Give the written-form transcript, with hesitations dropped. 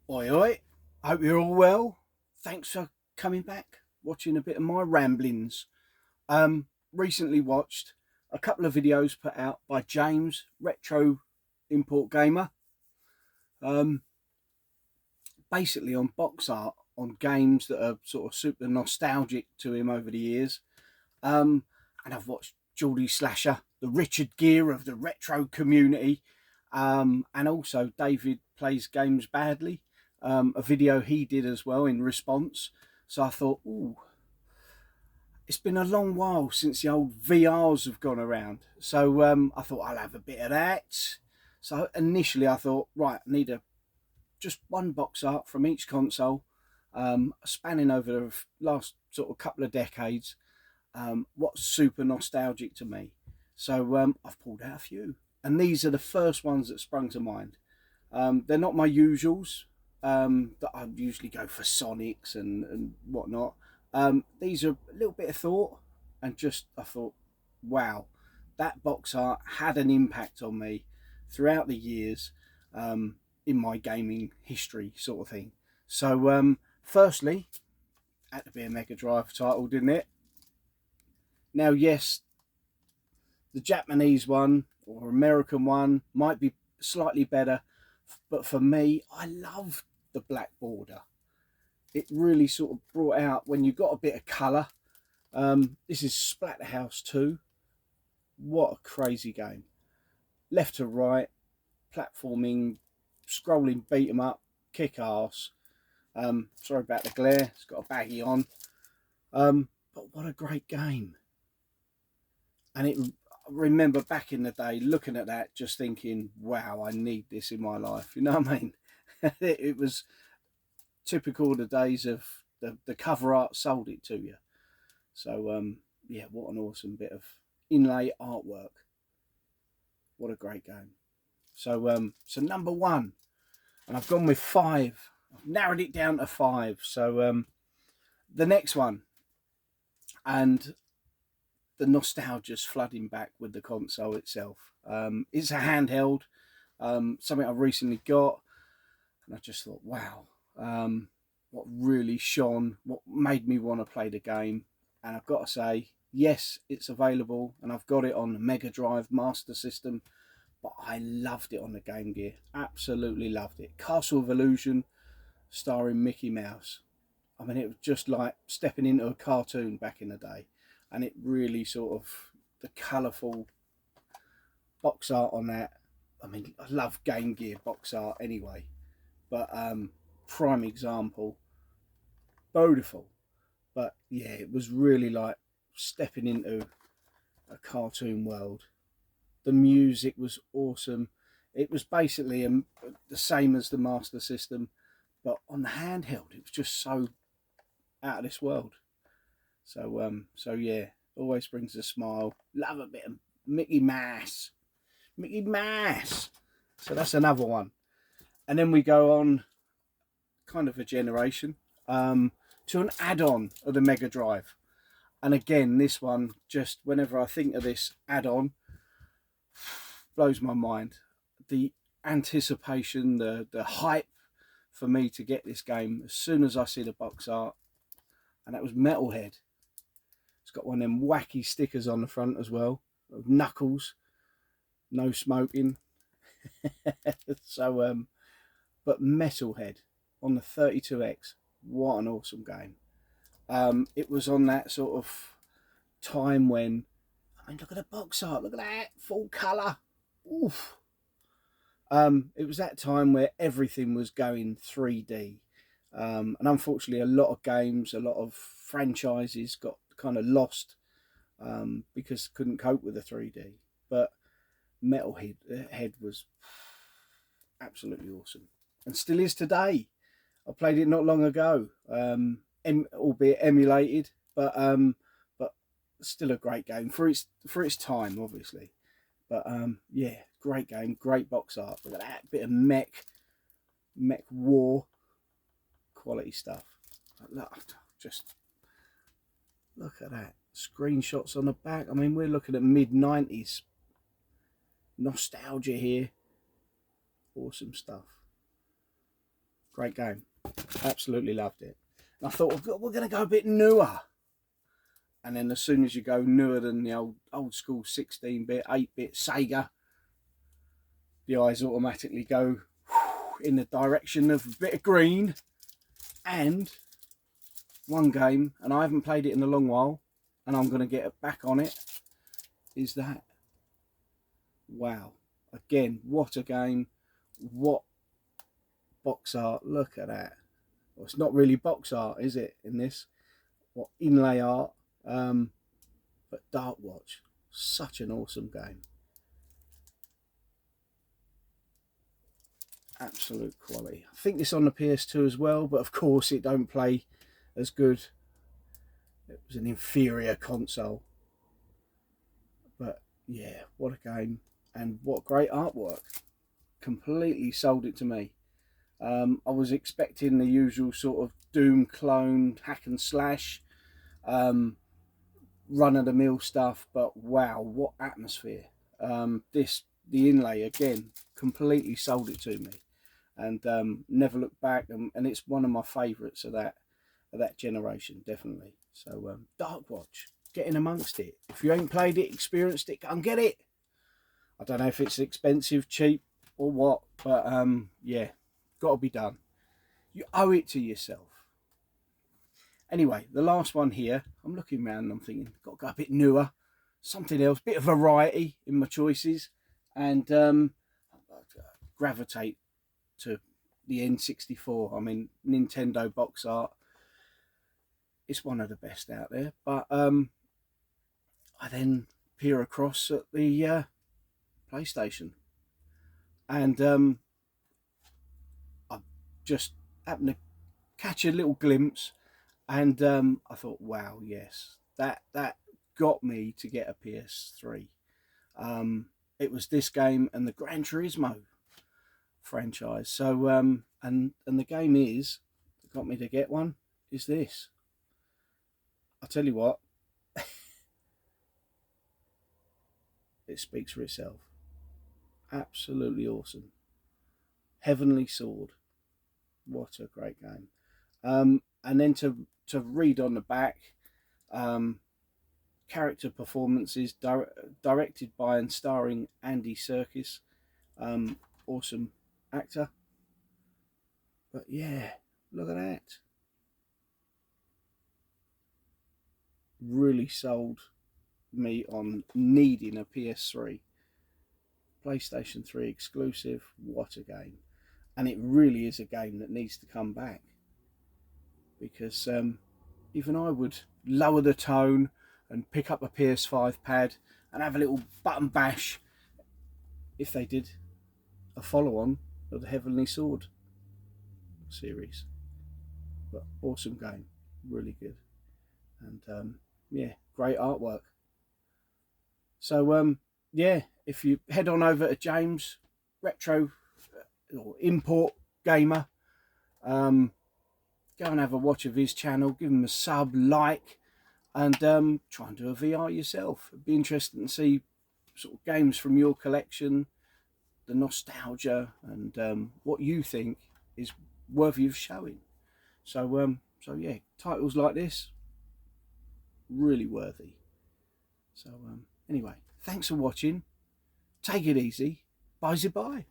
Oi, oi. Hope you're all well. Thanks for coming back, watching a bit of my ramblings. Recently watched a couple of videos put out by James, Retro Import Gamer, um, basically on Boxart, on games that are sort of super nostalgic to him over the years. And I've watched Geordie Slasher, the Richard Gere of the retro community, and also David Plays Games Badly, a video he did as well in response. So I thought, ooh, it's been a long while since the old VRs have gone around. So I thought I'll have a bit of that. So initially I thought, right, I need just one box art from each console, spanning over the last sort of couple of decades. What's super nostalgic to me. So I've pulled out a few, and these are the first ones that sprung to mind. They're not my usuals. That I usually go for Sonics and whatnot. These are a little bit of thought, and just I thought, wow, that box art had an impact on me throughout the years, in my gaming history, sort of thing. So, firstly, had to be a Mega Drive title, didn't it? Now, yes, the Japanese one or American one might be slightly better, but for me, I love the black border. It really sort of brought out when you got a bit of colour. This is Splatterhouse 2. What a crazy game. Left to right, platforming, scrolling, beat 'em up, kick ass. Sorry about the glare, it's got a baggy on. But what a great game. And I remember back in the day looking at that, just thinking, wow, I need this in my life. You know what I mean? It was typical of the days of the cover art sold it to you. So, yeah, what an awesome bit of inlay artwork. What a great game. So number one, and I've gone with five. I've narrowed it down to five. So, the next one, and the nostalgia's flooding back with the console itself. It's a handheld, something I've recently got, and I just thought, wow, what really shone, what made me want to play the game. And I've got to say, yes, it's available, and I've got it on the Mega Drive Master System, but I loved it on the Game Gear. Absolutely loved it. Castle of Illusion, starring Mickey Mouse. I mean, it was just like stepping into a cartoon back in the day, and it really sort of the colourful box art on that. I mean, I love Game Gear box art anyway, but prime example, beautiful. But yeah, it was really like stepping into a cartoon world. The music was awesome. It was basically the same as the Master System, but on the handheld, it was just so out of this world. So yeah, always brings a smile. Love a bit of Mickey Mouse, Mickey Mouse. So that's another one, and then we go on, kind of a generation, to an add-on of the Mega Drive. And again, this one, just whenever I think of this add-on, blows my mind. The anticipation, the hype for me to get this game as soon as I see the box art, and that was Metalhead. It's got one of them wacky stickers on the front as well, of Knuckles, no smoking. so, but Metalhead on the 32X, what an awesome game. It was on that sort of time when, I mean, look at the box art, look at that, full colour. Oof. It was that time where everything was going 3D. And unfortunately, a lot of games, a lot of franchises got kind of lost, because couldn't cope with the 3D. But Metalhead was absolutely awesome, and still is today. I played it not long ago, albeit emulated, but still a great game for its time, obviously. But yeah, great game, great box art. Look at that bit of mech war, quality stuff. Just look at that. Screenshots on the back. I mean, we're looking at mid-90s nostalgia here. Awesome stuff. Great game. Absolutely loved it. And I thought, we're going to go a bit newer. And then as soon as you go newer than the old school 16-bit, 8-bit Sega, the eyes automatically go in the direction of a bit of green. And one game, and I haven't played it in a long while, and I'm going to get back on it, is that. Wow. Again, what a game. What box art. Look at that. Well, it's not really box art, is it, in this? What inlay art. But Dark Watch, such an awesome game. Absolute quality. I think it's on the PS2 as well, but of course it don't play as good. It was an inferior console. But yeah, what a game, and what great artwork. Completely sold it to me. I was expecting the usual sort of Doom clone, hack and slash, run-of-the-mill stuff, but wow, what atmosphere. The inlay, again, completely sold it to me, and never looked back, and it's one of my favourites of that generation, definitely. So Dark Watch, get in amongst it. If you ain't played it, experienced it, go and get it. I don't know if it's expensive, cheap, or what, but yeah, got to be done. You owe it to yourself. Anyway, the last one here, I'm looking around and I'm thinking, got to go a bit newer, something else, bit of variety in my choices, and gravitate to the N64. I mean, Nintendo Boxart, it's one of the best out there, but I then peer across at the PlayStation, and I just happened to catch a little glimpse, and I thought, wow, yes, that got me to get a PS3. It was this game and the Gran Turismo franchise. So and the game that got me to get one is this. I tell you what, it speaks for itself. Absolutely awesome. Heavenly Sword. What a great game. And then to read on the back, character performances directed by and starring Andy Serkis. Awesome actor. But yeah, look at that. Really sold me on needing a PS3. PlayStation 3 exclusive. What a game. And it really is a game that needs to come back, because even I would lower the tone and pick up a PS5 pad and have a little button bash if they did a follow-on of the Heavenly Sword series. But awesome game, really good, and yeah, great artwork. So yeah, if you head on over to James Retro or Import Gamer, go and have a watch of his channel, give him a sub, like, and try and do a VR yourself. It'd be interesting to see sort of games from your collection, the nostalgia, and what you think is worthy of showing. So yeah, titles like this, really worthy. So anyway, thanks for watching. Take it easy. Bye-bye.